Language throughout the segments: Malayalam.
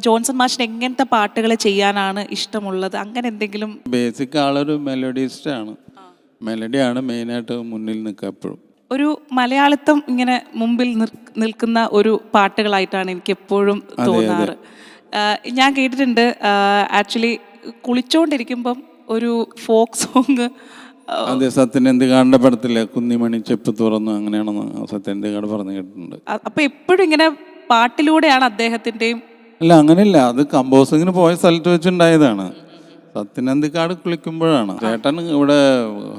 ജോൺസൺ മാഷിന് എങ്ങനത്തെ പാട്ടുകൾ ചെയ്യാനാണ് ഇഷ്ടമുള്ളത്? അങ്ങനെ എന്തെങ്കിലും? ബേസിക് ആളൊരു മെലഡിസ്റ്റ് ആണ്. മെലഡിയാണ് മെയിനായിട്ട് മുന്നിൽ നിൽക്കുക എപ്പോഴും. ഒരു മലയാളിത്തം ഇങ്ങനെ മുമ്പിൽ നിൽക്കുന്ന ഒരു പാട്ടുകളായിട്ടാണ് എനിക്ക് എപ്പോഴും തോന്നാറ്. ഞാൻ കേട്ടിട്ടുണ്ട് ആക്ച്വലി കുളിച്ചോണ്ടിരിക്കുമ്പം ഒരു ഫോക്ക് സോങ്. അതെ, സത്യനന്ദിക്കാടിന്റെ പടത്തിലെ കുന്നിമണി ചെപ്പ് തുറന്നു, അങ്ങനെയാണെന്ന് സത്യനന്ദിക്കാട് പറഞ്ഞു കേട്ടിട്ടുണ്ട്. അപ്പൊ എപ്പോഴും ഇങ്ങനെ പാട്ടിലൂടെയാണ് അദ്ദേഹത്തിന്റെയും? അല്ല, അങ്ങനെയില്ല, അത് കമ്പോസിങ്ങിന് പോയ സ്ഥലത്ത് വെച്ചുണ്ടായതാണ്. സത്യനന്ദിക്കാട് കുളിക്കുമ്പോഴാണ് ചേട്ടൻ ഇവിടെ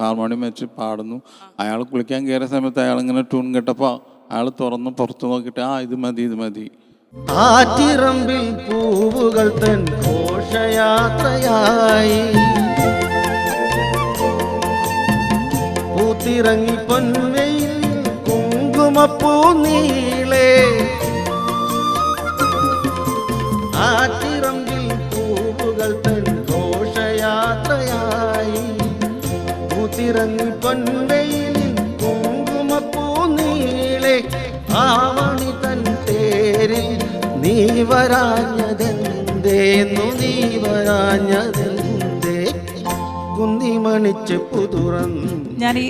ഹാർമോണിയം വെച്ച് പാടുന്നു. അയാൾ കുളിക്കാൻ കയറിയ സമയത്ത് അയാൾ ഇങ്ങനെ ട്യൂൺ കേട്ടപ്പോൾ അയാൾ തുറന്ന് പുറത്ത് നോക്കിയിട്ട് ഇത് മതി, ഇത് മതി. ആറ്റിറമ്പിൽ പൂവുകൾ തൻ ഘോഷയാത്രയായി പൂത്തിറങ്ങി പൊൻവെയിൽ കുങ്കുമപ്പൂ നീളേ. ആറ്റിറമ്പിൽ പൂവുകൾ തൻ ഘോഷയാത്രയായി പൂത്തിറങ്ങി പൊൻവെയിൽ കുങ്കുമപ്പൂ നീളേ. ആവണി തൻ തേരിൽ നീ വരാഞ്ഞതെന്തേന്നു, നീ വരാഞ്ഞതെന്തേ കുന്നിമണിച്ചെപ്പു തുറന്നു. ഞാൻ ഈ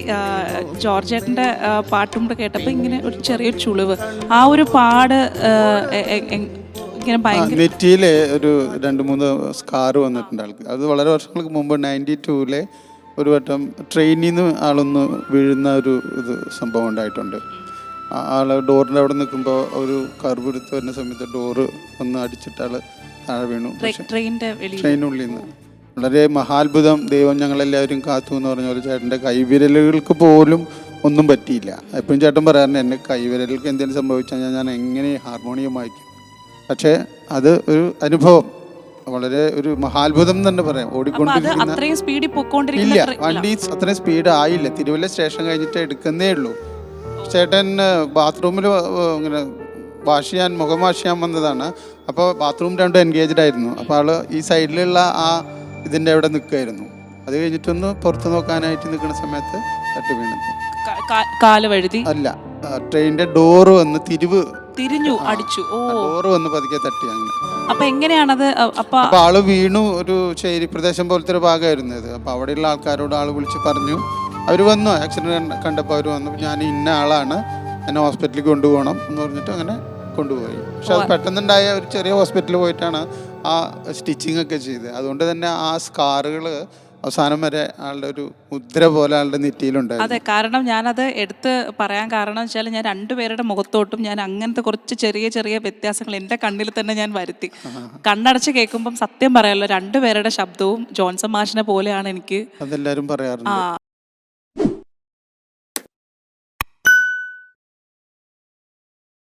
ജോർജേട്ടൻ്റെ പാട്ടും കൂടെ കേട്ടപ്പോൾ ഇങ്ങനെ ഒരു ചെറിയൊരു ചുളിവ്, ആ ഒരു പാട് ഇങ്ങനെ ഭയങ്കര നെറ്റിയിലെ ഒരു 2-3 സ്കാർ വന്നിട്ടുണ്ട് ആൾക്ക്. അത് വളരെ വർഷങ്ങൾക്ക് മുമ്പ് 92-ലെ ഒരു വട്ടം ട്രെയിനിൽ നിന്ന് ആളൊന്ന് വീഴുന്ന ഒരു സംഭവം ഉണ്ടായിട്ടുണ്ട്. ആൾ ഡോറിൻ്റെ അവിടെ നിൽക്കുമ്പോൾ ഒരു കർവ് എടുത്ത് വരുന്ന സമയത്ത് ഡോറ് ഒന്ന് അടിച്ചിട്ട് ആൾ താഴെ വീണു. ട്രെയിനുള്ളിൽ നിന്ന് വളരെ മഹാത്ഭുതം, ദൈവം ഞങ്ങളെല്ലാവരും കാത്തു എന്ന് പറഞ്ഞ പോലെ ചേട്ടൻ്റെ കൈവിരലുകൾക്ക് പോലും ഒന്നും പറ്റിയില്ല. എപ്പോഴും ചേട്ടൻ പറയാറുണ്ട്, എൻ്റെ കൈവിരലുകൾക്ക് എന്തെങ്കിലും സംഭവിച്ചാൽ ഞാൻ എങ്ങനെ ഹാർമോണിയം വായിക്കും. പക്ഷേ അത് ഒരു അനുഭവം, വളരെ ഒരു മഹാത്ഭുതം തന്നെ പറയാം. ഓടിക്കൊണ്ടിരിക്കുന്ന ഇല്ല, വണ്ടി അത്രയും സ്പീഡ് ആയില്ല. തിരുവല്ല സ്റ്റേഷൻ കഴിഞ്ഞിട്ട് എടുക്കുന്നേ ഉള്ളൂ. ചേട്ടൻ ബാത്റൂമിൽ ഇങ്ങനെ മുഖം വാഷ് ചെയ്യാൻ വന്നതാണ്. അപ്പോൾ ബാത്റൂം രണ്ടും എൻഗേജ്ഡ് ആയിരുന്നു. അപ്പോൾ ആൾ ഈ സൈഡിലുള്ള ആ ഇതിൻ്റെ അവിടെ നിൽക്കുമായിരുന്നു. അത് കഴിഞ്ഞിട്ടൊന്ന് പുറത്ത് നോക്കാനായിട്ട് നിൽക്കുന്ന സമയത്ത് തട്ടി വീണത്. കാല് വഴുതി അല്ല, ട്രെയിനിന്റെ ഡോറ് വന്ന് തിരിഞ്ഞു അടിച്ചു. ഡോറ് വന്ന് പതുക്കെ തട്ടി. അങ്ങനെ അപ്പൊ എങ്ങനെയാണത്? അപ്പൊ ആള് വീണു. ഒരു ചേരി പ്രദേശം പോലത്തെ ഒരു ഭാഗമായിരുന്നു അത്. അപ്പൊ അവിടെയുള്ള ആൾക്കാരോട് ആള് വിളിച്ച് പറഞ്ഞു. അവർ വന്നു, ആക്സിഡന്റ് കണ്ടപ്പോൾ അവർ വന്നു. ഞാൻ ഇന്ന ആളാണ്, എന്നെ ഹോസ്പിറ്റലിൽ കൊണ്ടുപോകണം എന്ന് പറഞ്ഞിട്ട് അങ്ങനെ കൊണ്ടുപോയി. പക്ഷെ അത് പെട്ടെന്നുണ്ടായ ഒരു ചെറിയ ഹോസ്പിറ്റലിൽ പോയിട്ടാണ് ആ സ്റ്റിച്ചിങ് ഒക്കെ ചെയ്തത്. അതുകൊണ്ട് തന്നെ ആ സ്കാറുകൾ അവസാനം വരെ ആളുടെ ഒരു മുദ്ര പോലെ ആളുടെ നെറ്റിയിലുണ്ടായിരുന്നു. അതെ, കാരണം ഞാനത് എടുത്ത് പറയാൻ കാരണം വെച്ചാൽ ഞാൻ രണ്ടുപേരുടെ മുഖത്തോട്ടും ഞാൻ അങ്ങനത്തെ കുറച്ച് ചെറിയ ചെറിയ വ്യത്യാസങ്ങൾ എൻ്റെ കണ്ണിൽ തന്നെ ഞാൻ വരുത്തി. കണ്ണടച്ച് കേൾക്കുമ്പം സത്യം പറയാമല്ലോ, രണ്ടുപേരുടെ ശബ്ദവും ജോൺസൺ മാഷിനെ പോലെയാണ് എനിക്ക്. അതെല്ലാവരും പറയാറുണ്ട്.